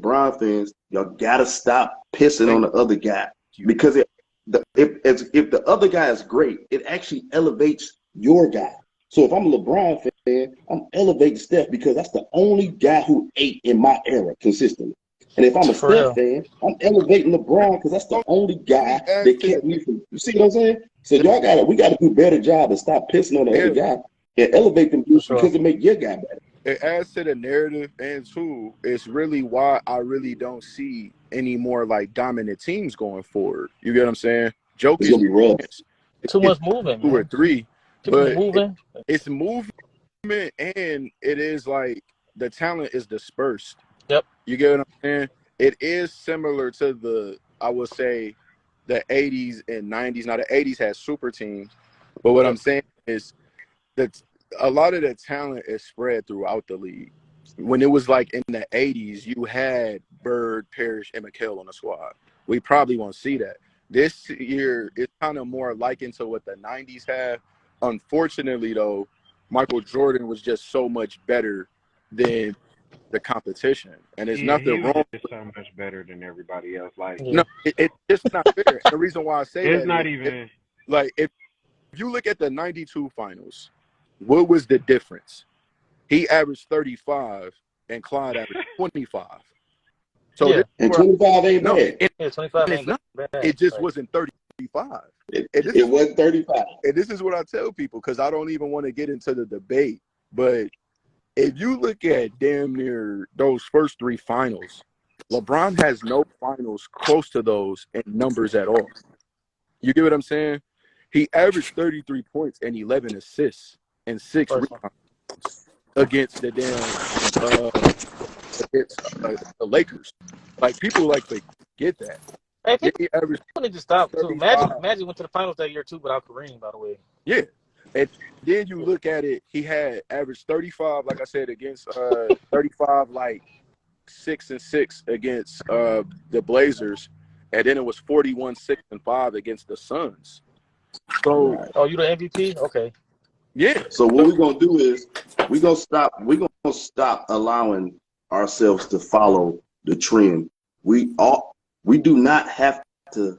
LeBron fans, y'all gotta stop pissing on the other guy because if the other guy is great, it actually elevates your guy. So if I'm a LeBron fan, I'm elevating Steph because that's the only guy who ate in my era consistently. And if I'm a Steph fan, I'm elevating LeBron because that's the only guy that kept me from. You see what I'm saying? So we gotta do a better job and stop pissing on the other guy and elevate them because it make your guy better. It adds to the narrative, and two, it's really why I really don't see any more like dominant teams going forward. You get what I'm saying? Jokic It's gonna be rough. Too much movement, 2 or 3, but moving. It's movement, and it is like the talent is dispersed. Yep. You get what I'm saying? It is similar to I would say, the 80s and 90s. Now the 80s had super teams, but what I'm saying is that a lot of the talent is spread throughout the league. When it was like in the 80s, you had Bird, Parrish, and McHale on the squad. We probably won't see that. This year, it's kind of more likened to what the 90s had. Unfortunately, though, Michael Jordan was just so much better than the competition. And there's nothing wrong. He's so much better than everybody else. Like, no, it's just not fair. The reason why I say it's that not is, even. if you look at the 92 finals, what was the difference? He averaged 35 and Clyde averaged 25. So and 25 ain't bad. 25 ain't bad. It just wasn't 35. It wasn't 35. And this is what I tell people because I don't even want to get into the debate. But if you look at damn near those first 3 finals, LeBron has no finals close to those in numbers at all. You get what I'm saying? He averaged 33 points and 11 assists and 6 rebounds against the the Lakers. Like, people like to get that. Hey, people need to stop too. Magic went to the finals that year too without Kareem, by the way. Yeah. And then you look at it, he had averaged 35, like I said, against 35, like 6 and 6 against the Blazers, and then it was 41, 6 and 5 against the Suns. So, you the MVP? Okay. Yeah. So what we're gonna do is we're gonna stop allowing ourselves to follow the trend. We do not have to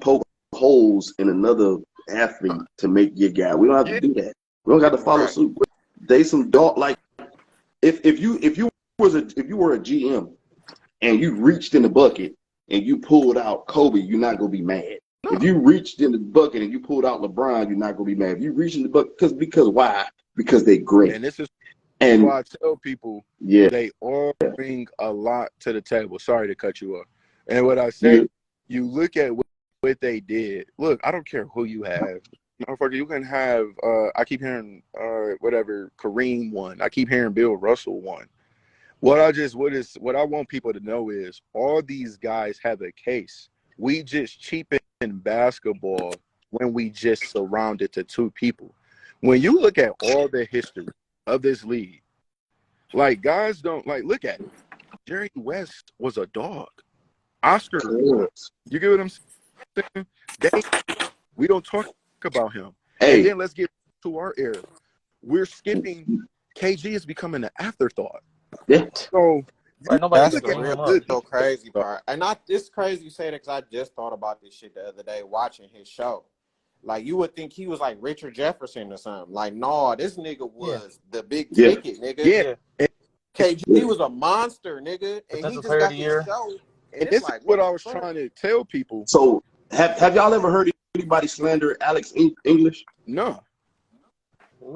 poke holes in another athlete to make your guy. We don't have to do that. We don't have to follow suit. They some dog like if you were a GM and you reached in the bucket and you pulled out Kobe, you're not gonna be mad. No. If you reached in the bucket and you pulled out LeBron, you're not gonna be mad. If you reached in the bucket because why? Because they're great. And this is why I tell people they all bring a lot to the table. Sorry to cut you off. And what I say, you look at what they did. Look, I don't care who you have. Motherfucker, you can have I keep hearing Kareem won. I keep hearing Bill Russell won. What I want people to know is all these guys have a case. We just cheapen basketball when we just surround it to 2 people. When you look at all the history of this league, like, guys don't look at it. Jerry West was a dog. Oscar, you get what I'm saying? We don't talk about him. Hey. And then let's get to our era. We're skipping. KG is becoming an afterthought. Yeah. So that's the real crazy part. And it's crazy you say that because I just thought about this shit the other day watching his show. Like, you would think he was like Richard Jefferson or something. Like, no, this nigga was the big ticket, nigga. Yeah. KG was a monster, nigga. And he just got his show. And this is what I was trying to tell people. So, have y'all ever heard anybody slander Alex English? No.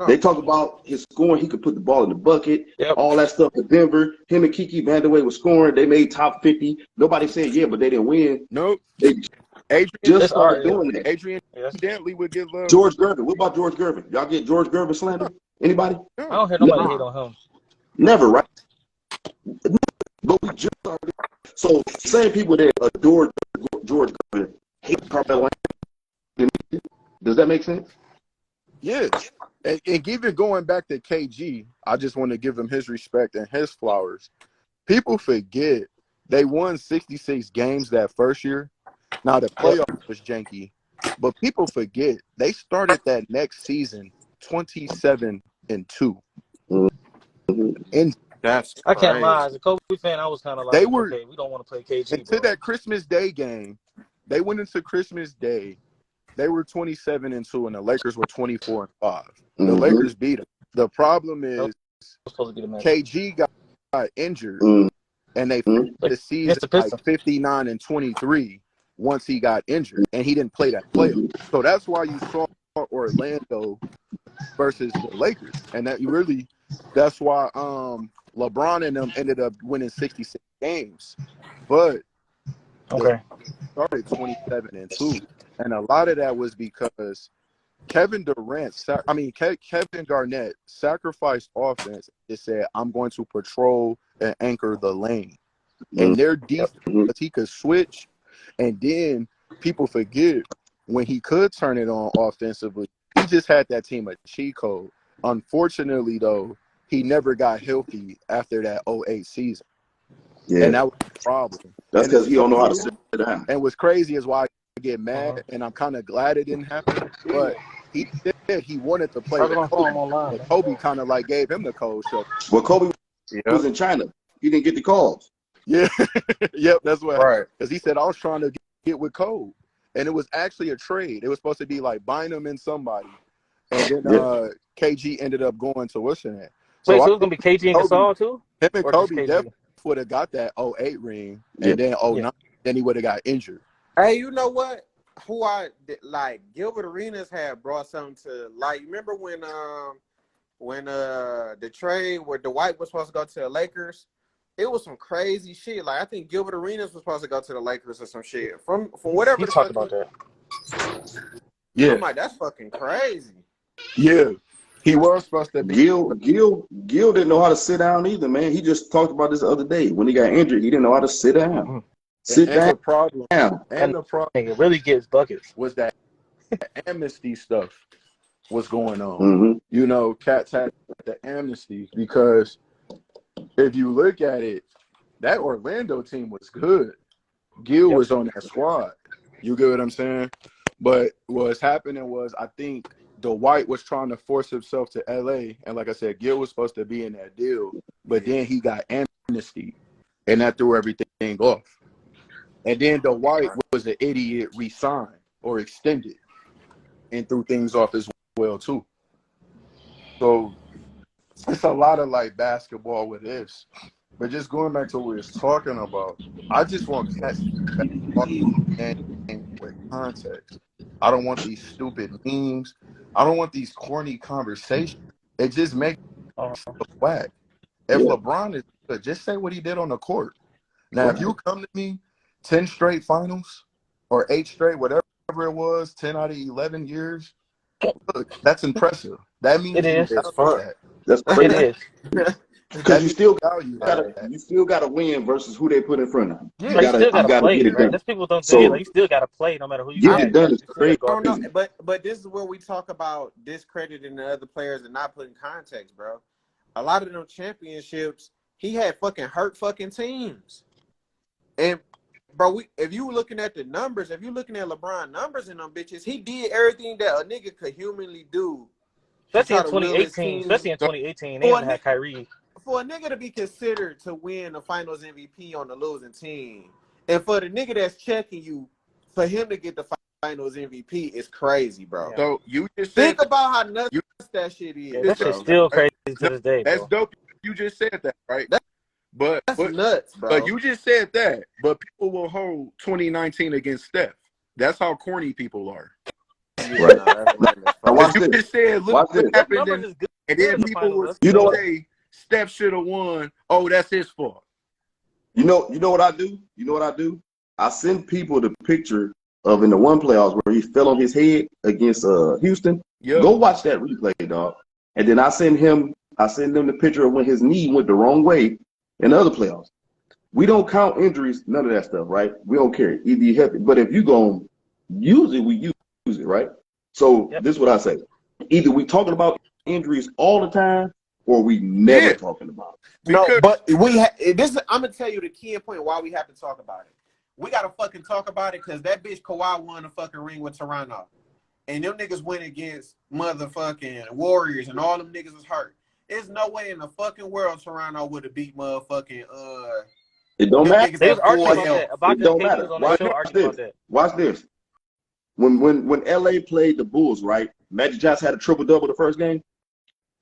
They talk about his scoring. He could put the ball in the bucket, all that stuff in Denver. Him and Kiki Vandeweghe was scoring. They made top 50. Nobody said but they didn't win. Nope. They just started doing that. Adrian Dantley would give love. George Gervin. What about George Gervin? Y'all get George Gervin slander? Anybody? I don't hear nobody hate on him. Never, right? But we just started. So, same people that adore George Gervin hate Carmelo Anthony. Does that make sense? Yes. And even going back to KG, I just want to give him his respect and his flowers. People forget they won 66 games that first year. Now, the playoffs was janky, but people forget they started that next season 27-2. And That's I can't crazy. lie. As a Kobe fan, I was kind of like, okay, we don't want to play KG. Into that Christmas Day game, they went into Christmas Day. They were 27-2, and the Lakers were 24-5. The Lakers beat them. The problem is KG got injured, and they finished the season like 59-23 once he got injured, and he didn't play that playoff. So that's why you saw Orlando versus the Lakers, and that's why LeBron and them ended up winning 66 games, but started 27-2, and a lot of that was because Kevin Garnett sacrificed offense and said, "I'm going to patrol and anchor the lane," and their defense, he could switch, and then people forget when he could turn it on offensively. He just had that team a cheat code. Unfortunately, though, he never got healthy after that 08 season. Yeah. And that was the problem. That's because he don't know how to sit down. And what's crazy is why I get mad, and I'm kind of glad it didn't happen. But he said he wanted to play with Kobe. But Kobe kind of like gave him the cold shoulder. Well, Kobe was in China. He didn't get the calls. Yeah. Yep, that's what. Because he said, I was trying to get with Kobe. And it was actually a trade. It was supposed to be like Bynum and somebody. And then KG ended up going to what's in it. So it was going to be KG and Gasol too? Him and Kobe definitely would have got that 08 ring. And then 09, then he would have got injured. Hey, you know what? Gilbert Arenas had brought something to light. You remember when the trade where Dwight was supposed to go to the Lakers? It was some crazy shit. Like, I think Gilbert Arenas was supposed to go to the Lakers or some shit. From whatever. He talked about that. Yeah. I'm like, that's fucking crazy. Yeah. He was supposed to be. Gil didn't know how to sit down either, man. He just talked about this the other day. When he got injured, he didn't know how to sit down. Sit down. The problem. And the problem. It really gets buckets. Was that amnesty stuff was going on. You know, Cats had the amnesty because if you look at it, that Orlando team was good. Gil was on that squad. You get what I'm saying? But what's happening was I think Dwight was trying to force himself to LA. And like I said, Gil was supposed to be in that deal. But then he got amnesty. And that threw everything off. And then Dwight was an idiot, resigned or extended. And threw things off as well, too. So it's a lot of like basketball with this. But just going back to what we was talking about, I just want Cats with context. I don't want these stupid memes. I don't want these corny conversations. It just makes whack. If LeBron is good, just say what he did on the court. Now, if you come to me 10 straight finals or 8 straight, whatever it was, 10 out of 11 years, look, that's impressive. That means it is. That's fun. That's crazy. It is. Because you still got to win versus who they put in front of. Yeah, you still got to play. Right? Those people don't say like, you still got to play no matter who you get it done. Is crazy. But this is where we talk about discrediting the other players and not putting context, bro. A lot of them championships, he had fucking hurt fucking teams. And bro, if you looking at the numbers, if you looking at LeBron numbers in them bitches, he did everything that a nigga could humanly do. Especially in 2018, they had Kyrie. For a nigga to be considered to win the Finals MVP on the losing team, and for the nigga that's checking you, for him to get the Finals MVP is crazy, bro. So you just think about how nuts that shit is. Yeah, that shit's still crazy to this day. That's dope. You just said that, right? That's nuts, bro. But you just said that. But people will hold 2019 against Steph. That's how corny people are. Right. You just said, look what happened, and then people will say Steph should have won. Oh, that's his fault. You know what I do? You know what I do? I send people the picture of in the one playoffs where he fell on his head against Houston. Yep. Go watch that replay, dog. And then I send them the picture of when his knee went the wrong way in the other playoffs. We don't count injuries, none of that stuff, right? We don't care. Either you have it, but if you gonna use it, we use it, right? So this is what I say. Either we talking about injuries all the time or we never talking about it. No, but I'm gonna tell you the key point why we have to talk about it. We gotta fucking talk about it because that bitch Kawhi won the fucking ring with Toronto. And them niggas went against motherfucking Warriors and all them niggas was hurt. There's no way in the fucking world Toronto would have beat motherfucking It don't them matter. niggas They was at arguing 4 about health. that. About It that, don't KD matter. was on that show arguing about that. Watch this. When LA played the Bulls, right? Magic Johnson had a triple double the first game.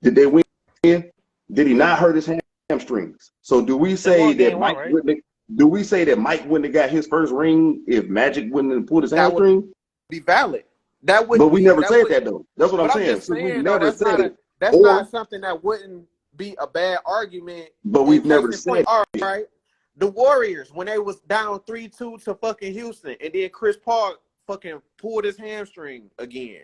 Did they win? Did he not hurt his hamstrings? So do we say that Mike wouldn't? Do we say that Mike wouldn't have got his first ring if Magic wouldn't have pulled his hamstring? Would be valid. That would. But we never said that though. That's what I'm saying. So we never said it. That's not something that wouldn't be a bad argument. But we've never said it. All right. The Warriors, when they was down 3-2 to fucking Houston, and then Chris Paul fucking pulled his hamstring again.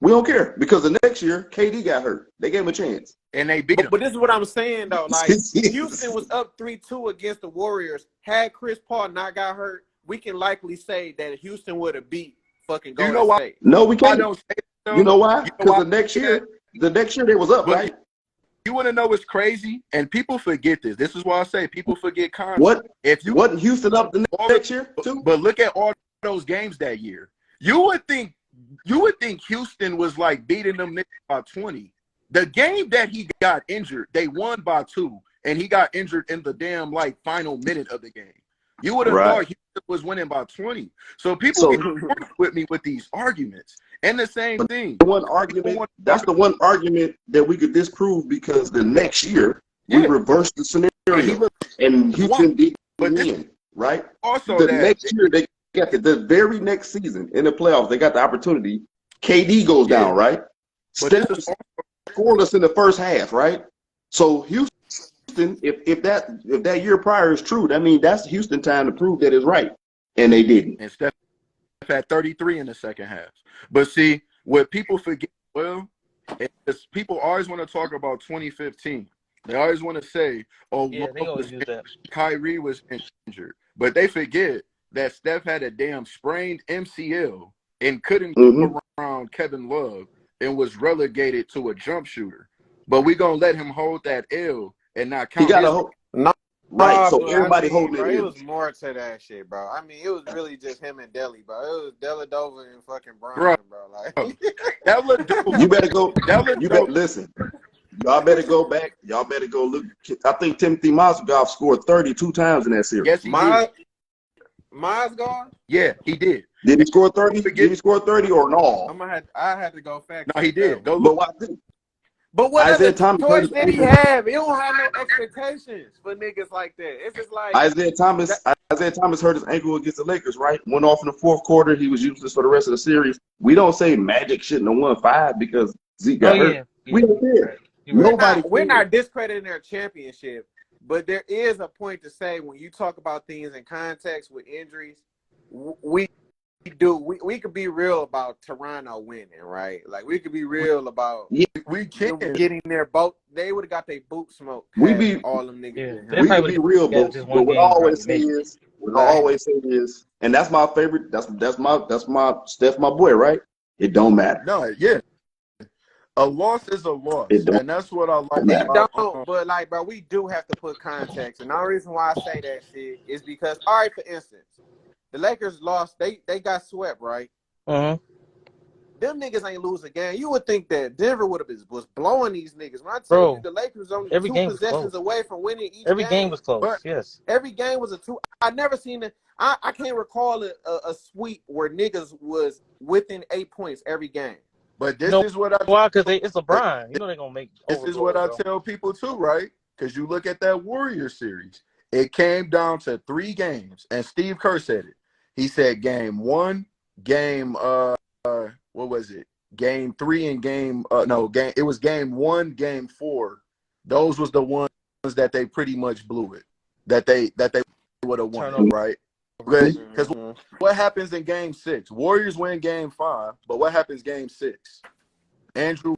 We don't care because the next year KD got hurt. They gave him a chance. And they beat him. But this is what I'm saying though. Like Houston was up 3-2 against the Warriors. Had Chris Paul not got hurt, we can likely say that Houston would have beat fucking Golden State. No, we can't. You know why? Because the next year they was up, right? You want to know what's crazy? And people forget this. This is why I say people forget context. Wasn't Houston up the next year too? But look at all those games that year. You would think Houston was like beating them by 20. The game that he got injured, they won by 2, and he got injured in the damn like final minute of the game. You would have thought Houston was winning by 20. So people get with me with these arguments. And the same thing. That's the one argument that we could disprove because the next year we reversed the scenario and Houston did win, right? Also, the next year they got the very next season in the playoffs, they got the opportunity. KD goes down, right? Steph scoreless in the first half, right? So Houston, if that year prior is true, that means that's Houston time to prove that it's right, and they didn't. And Steph had 33 in the second half. But see, what people forget, is people always want to talk about 2015. They always want to say, Kyrie was injured. But they forget that Steph had a damn sprained MCL and couldn't come around Kevin Love and was relegated to a jump shooter. But we're going to let him hold that L and not count Right, so everybody holding it. It was more to that shit, bro. I mean, it was really just him and Deli, bro. It was Dellavedova and fucking Bronson, bro. Like, that looked dope. You better go. Listen. Y'all better go back. Y'all better go look. I think Timothy Mozgov scored 32 times in that series. Yes, he did. Mozgov? Yeah, he did. Did he score 30? Did he score 30 or no? I had to go fact. No, he did. Go look. But what other choice did he have? He don't have no expectations for niggas like that. It's just like Isaiah Thomas hurt his ankle against the Lakers, right? Went off in the fourth quarter. He was useless for the rest of the series. We don't say Magic shouldn't have won 5 because Zeke got hurt. We don't care. We're not discrediting their championship, but there is a point to say when you talk about things in context with injuries, we could be real about Toronto winning, right? Like we could be real about we can getting their boat. They would have got their boot smoked. All them niggas. We can be real, but what I always say is, and that's my favorite. That's my Steph, my boy, right? It don't matter. No, yeah. A loss is a loss, and that's what I like. It don't, but like, bro, we do have to put context, and the only reason why I say that shit is because, all right, for instance, the Lakers lost. They got swept, right? Uh-huh. Them niggas ain't lose a game. You would think that Denver was blowing these niggas. When I tell you the Lakers only 2 possessions away from winning each game. Every game was close. Yes. Every game was a 2. I never seen it. I can't recall a sweep where niggas was within 8 points every game. But this is what why? Because it's LeBron. You know they're gonna make. This is what I tell people too, right? Because you look at that Warriors series. It came down to 3 games, and Steve Kerr said it. He said game 1, game what was it? Game 3 and it was game 1, game 4. Those was the ones that they pretty much blew it. That they would have won, right? Because what happens in game 6? Warriors win game 5, but what happens game 6? Andrew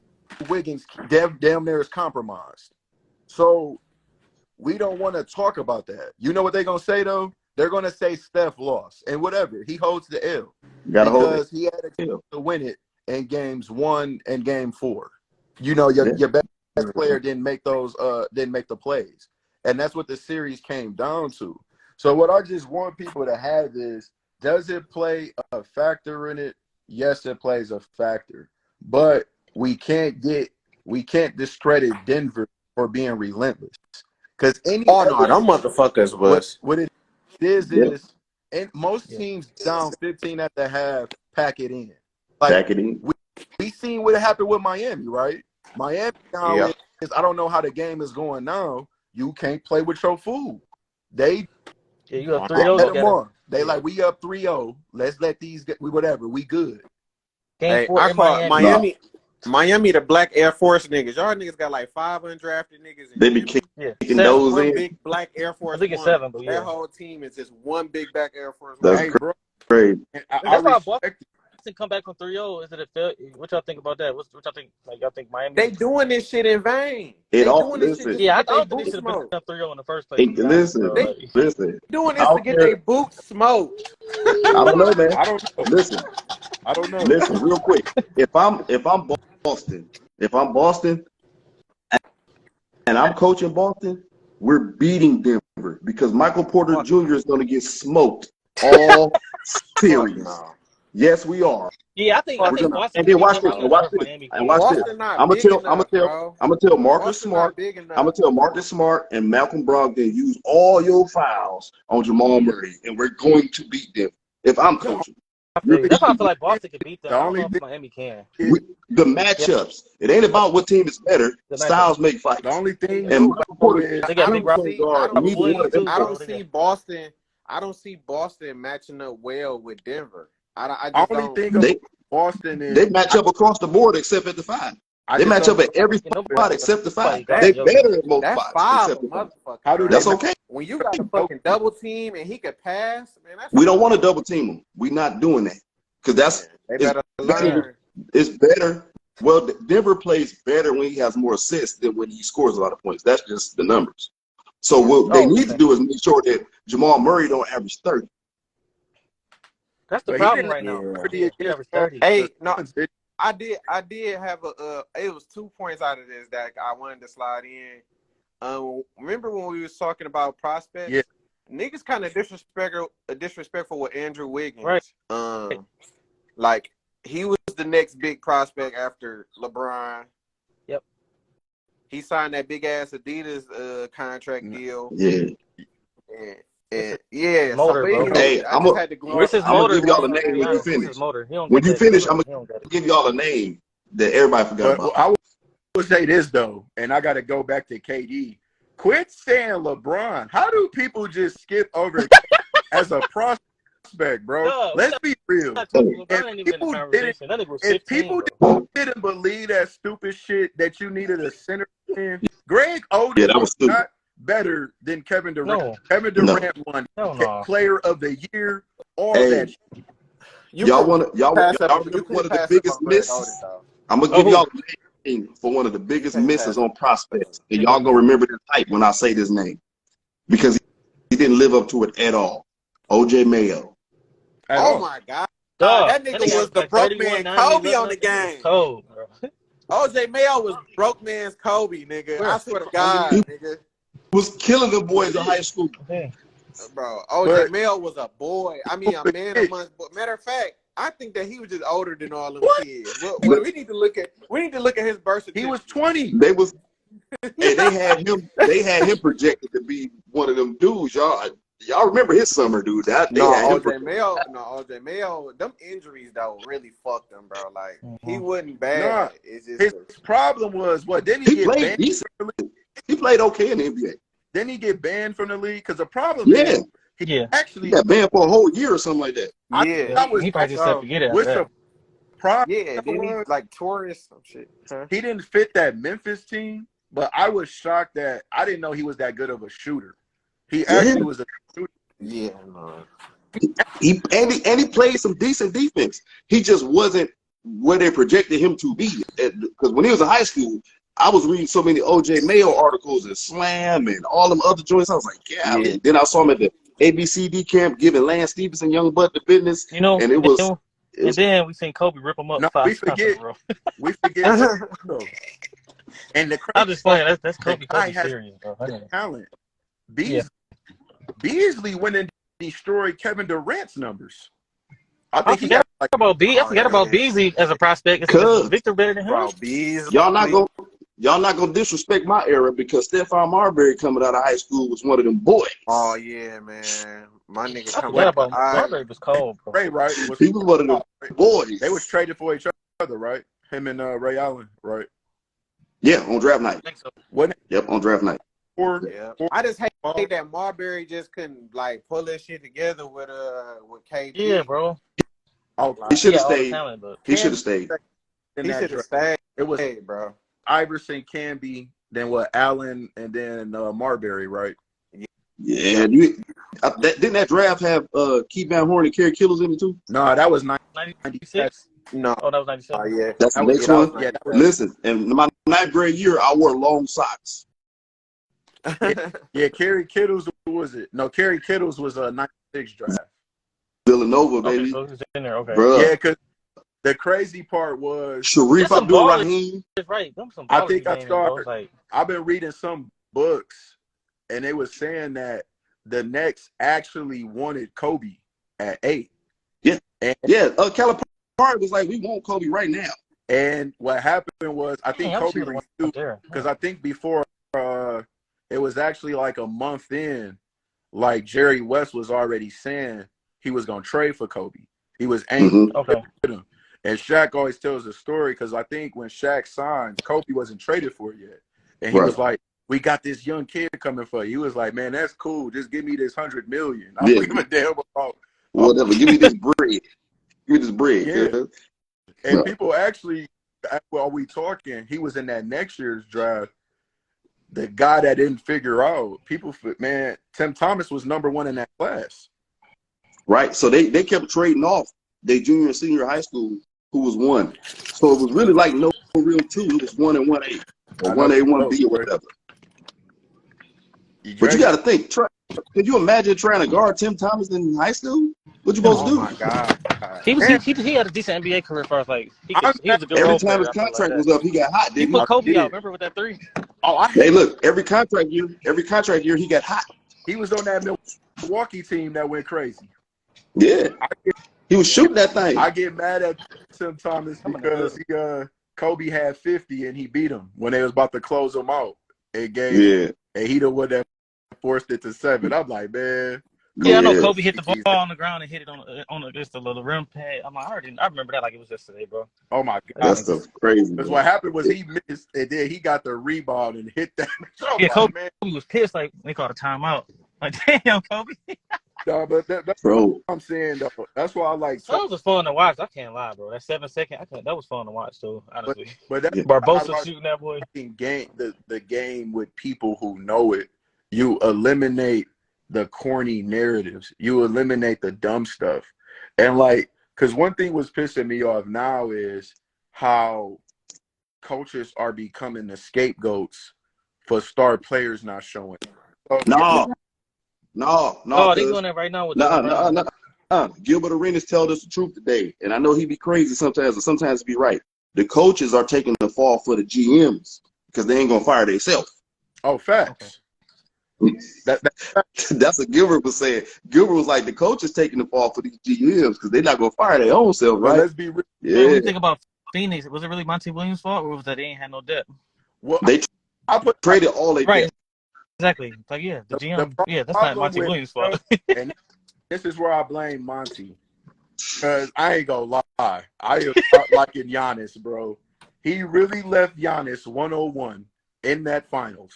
Wiggins damn near is compromised. So we don't want to talk about that. You know what they're going to say, though? They're going to say Steph lost. And whatever. He holds the L. Because he had a chance to win it in games 1 and game 4. You know, your best player didn't make the plays. And that's what the series came down to. So what I just want people to have is, does it play a factor in it? Yes, it plays a factor. But we can't get we can't discredit Denver for being relentless. Because them motherfuckers was what it is, and most teams down 15 at the half pack it in. Like we seen what happened with Miami, right? Miami now is I don't know how the game is going now. You can't play with your food. You have 3-0. They like, we up 3-0. Let's let these get whatever. We good. Game 4 I in call Miami. Miami the Black Air Force niggas. Y'all niggas got like 5 undrafted niggas. They be kicking those in. Big Black Air Force. I think it's 7, but that whole team is just one big Black Air Force. That's crazy. That's why Boston come back from 3-0. Is it a fail? What y'all think about that? What y'all think? Like, y'all think Miami? They doing this shit in vain. I don't think they should have been 3-0 in the first place. Listen. Doing this to get their boots smoked. I don't know, man. I don't know. Listen. I don't know. Listen, real quick. If I'm Boston, and I'm coaching Boston, we're beating Denver because Michael Porter Jr. is going to get smoked all series. Yes, we are. Yeah, I think Boston. And then watch this. I'm gonna tell Marcus Smart. I'm gonna tell Marcus Smart and Malcolm Brogdon use all your fouls on Jamal Murray, and we're going to beat them. If I'm coaching, that's why I feel like Boston can beat them. I don't know if Miami can. The matchups. It ain't about what team is better. Styles make fights. The only thing and they got big I don't see Boston. I don't see Boston matching up well with Denver. I just only thing of Boston is they match up across the board except at the 5. They match up at every spot except the 5. They better at most spots except the 5. That's okay. When you got a fucking double team and he could pass, man, we don't want to double team him. We're not doing that because it's better. Well, Denver plays better when he has more assists than when he scores a lot of points. That's just the numbers. So what they need to do is make sure that Jamal Murray don't average 30. That's the problem right now. Hey, no, I did have it was 2 points out of this that I wanted to slide in. Remember when we was talking about prospects? Yeah. Niggas kind of disrespectful with Andrew Wiggins. Right. Like he was the next big prospect after LeBron. Yep. He signed that big ass Adidas contract deal. Yeah. And Motor, bro. Hey, I'm gonna give y'all a name when you finish. When you finish, I'm gonna give y'all a name that everybody forgot about. I will say this though, and I got to go back to KD. Quit saying LeBron. How do people just skip over as a prospect, bro? No, let's be real. If people didn't believe that stupid shit that you needed a center in, Greg Oden that was stupid. Not better than Kevin Durant. No. Kevin Durant won Player of the Year. All that shit. Y'all remember one of the biggest misses? I'm gonna give y'all a name for one of the biggest misses on prospects, and y'all gonna remember this hype when I say this name because he didn't live up to it at all. OJ Mayo. My God. That nigga was the broke man Kobe on the game. Cold, bro. OJ Mayo was broke man's Kobe, nigga. I swear to God, nigga. Was killing them boys in high school. Bro, OJ Mayo was a boy. I mean, a man amongst. Matter of fact, I think that he was just older than all them kids. We need to look at his birth certificate. He was 20. They had him projected to be one of them dudes. Y'all remember his summer, dude? OJ Mayo. Them injuries though really fucked him, bro. Like he wasn't bad. His problem was what? Didn't he get banned? He played okay in the NBA. Didn't he get banned from the league? Because the problem is he actually got banned for a whole year or something like that. He probably just said forget it. The problem then he like tourist some shit. He didn't fit that Memphis team, but I was shocked that I didn't know he was that good of a shooter. He actually was a shooter. Yeah, no. He played some decent defense. He just wasn't where they projected him to be. Because when he was in high school, I was reading so many OJ Mayo articles and Slam and all them other joints. I was like, yeah. Then I saw him at the ABCD camp giving Lance Stevenson, Young Buck the business. And it was. And then we seen Kobe rip him up. No, we forget. And I'm just playing. That's Kobe serious, bro. Talent. Beasley went and destroyed Kevin Durant's numbers. I forgot about Beasley as a prospect. Is Victor better than him? Y'all not y'all not gonna disrespect my era because Stephon Marbury coming out of high school was one of them boys. Oh yeah, man. My nigga I coming forgot out about the eye. Marbury was cold, bro. Ray, right? He was one of them boys. They was traded for each other, right? Him and Ray Allen, right? Yeah, on draft night. I think so. Yep, on draft night. Yeah. I just hate that Marbury just couldn't like pull that shit together with KP. Yeah, bro. Oh, he should have all the stayed. talent, but He should have stayed. He should have stayed. It was bro. Iverson, Canby, then what? Allen, and then Marbury, right? Yeah, didn't that draft have Keith Van Horn and Kerry Kittles in it too? No, that was 96. No. Oh, that was 97. Oh yeah. That's the next one. Yeah, Listen, in my 9th grade year, I wore long socks. Yeah, Kerry Kittles was it? No, Kerry Kittles was a 96 draft. Villanova, baby. Okay, so he was in there. Okay. Bruh. Yeah, because the crazy part was Sharif Abdul-Rahim. Right. I think I started. I've been reading some books, and they were saying that the Knicks actually wanted Kobe at 8. Yeah, and, Calipari was like, we want Kobe right now. And what happened was, I think Kobe refused because I think before it was actually like a month in, like Jerry West was already saying he was gonna trade for Kobe. He was angry with him. And Shaq always tells the story because I think when Shaq signed, Kobe wasn't traded for it yet. And he was like, we got this young kid coming for you. He was like, man, that's cool. Just give me this $100 million. I don't give a damn about whatever. Give me this bread. Give me this bread. Yeah. And people actually, while we talking, he was in that next year's draft. The guy that didn't figure out, man, Tim Thomas was number 1 in that class. Right. So they kept trading off their junior and senior high school, who was 1. So it was really like no real 2. It was 1 and 1A. Or 1A, 1B, or whatever. But you got to think, could you imagine trying to guard Tim Thomas in high school? What you supposed to do? Oh, my God. He had a decent NBA career for us. Like, he was a good every role time his player, contract was up, he got hot. He put Kobe out, remember, with that 3? Hey, look, every contract year, he got hot. He was on that Milwaukee team that went crazy. Yeah. He was shooting that thing. I get mad at Tim Thomas because Kobe had 50 and he beat him when they was about to close him out. And he the one that forced it to 7. I'm like, man. Yeah, I know Kobe hit the ball on the ground and hit it on against the little rim pad. I'm like, I remember that like it was yesterday, bro. Oh my God, that stuff's crazy. Because what happened was he missed and then he got the rebound and hit that. Yeah, Kobe was pissed. Like they called a timeout. Like, damn, Kobe. No, but that's what I'm saying though. That's why I like. That was fun to watch. I can't lie, bro. That 7 second, that was fun to watch too. Honestly, but that's Barbosa shooting that boy. The game with people who know it. You eliminate the corny narratives. You eliminate the dumb stuff. And like, because one thing was pissing me off now is how coaches are becoming the scapegoats for star players not showing. No. Oh, they doing that right now with Gilbert Arenas told us the truth today. And I know he be crazy sometimes, and sometimes he be right. The coaches are taking the fall for the GMs because they ain't going to fire themselves. Oh, facts. That's what Gilbert was saying. Gilbert was like, the coach is taking the fall for these GMs because they're not gonna fire their own self, right? Let's be real. Yeah. When you think about Phoenix, was it really Monty Williams' fault, or was that they ain't had no depth? Well, they traded all they did. Exactly. Like the GM. That's not Monty Williams' fault. And this is where I blame Monty, because I ain't gonna lie, I am liking Giannis, bro. He really left Giannis 101 in that finals.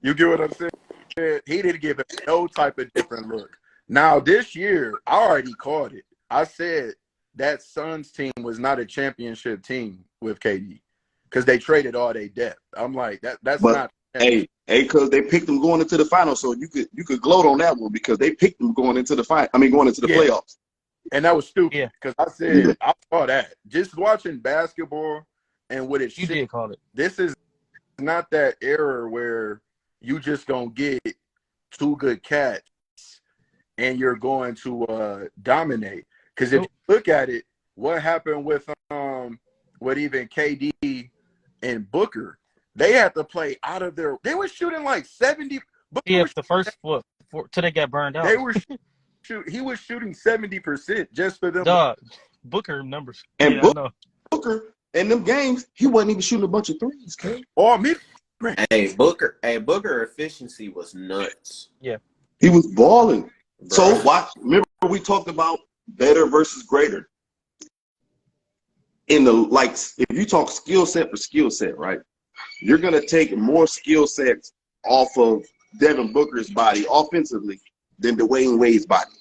You get what I'm saying? He didn't give him no type of different look. Now, this year, I already called it. I said that Suns team was not a championship team with KD because they traded all their depth. I'm like, that's not. Hey, because they picked them going into the finals, so you could gloat on that one because they picked them going into the playoffs. And that was stupid because I said I saw that. Just watching basketball and what it you did call it. This is not that era where you just gonna get 2 good cats and you're going to dominate. Because if you look at it, what happened with even KD and Booker, they had to play out of their. They were shooting like 70. The first till they got burned out. They were he was shooting 70% just for them. Dog, Booker numbers. And Booker in them games, he wasn't even shooting a bunch of threes, King. Or mid. Hey, Booker efficiency was nuts. Yeah. He was balling. Bro. So watch. Remember we talked about better versus greater. In the if you talk skill set for skill set, right? You're gonna take more skill sets off of Devin Booker's body offensively than Dwayne Wade's body.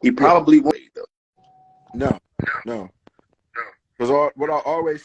He probably won't though. No. Because what I always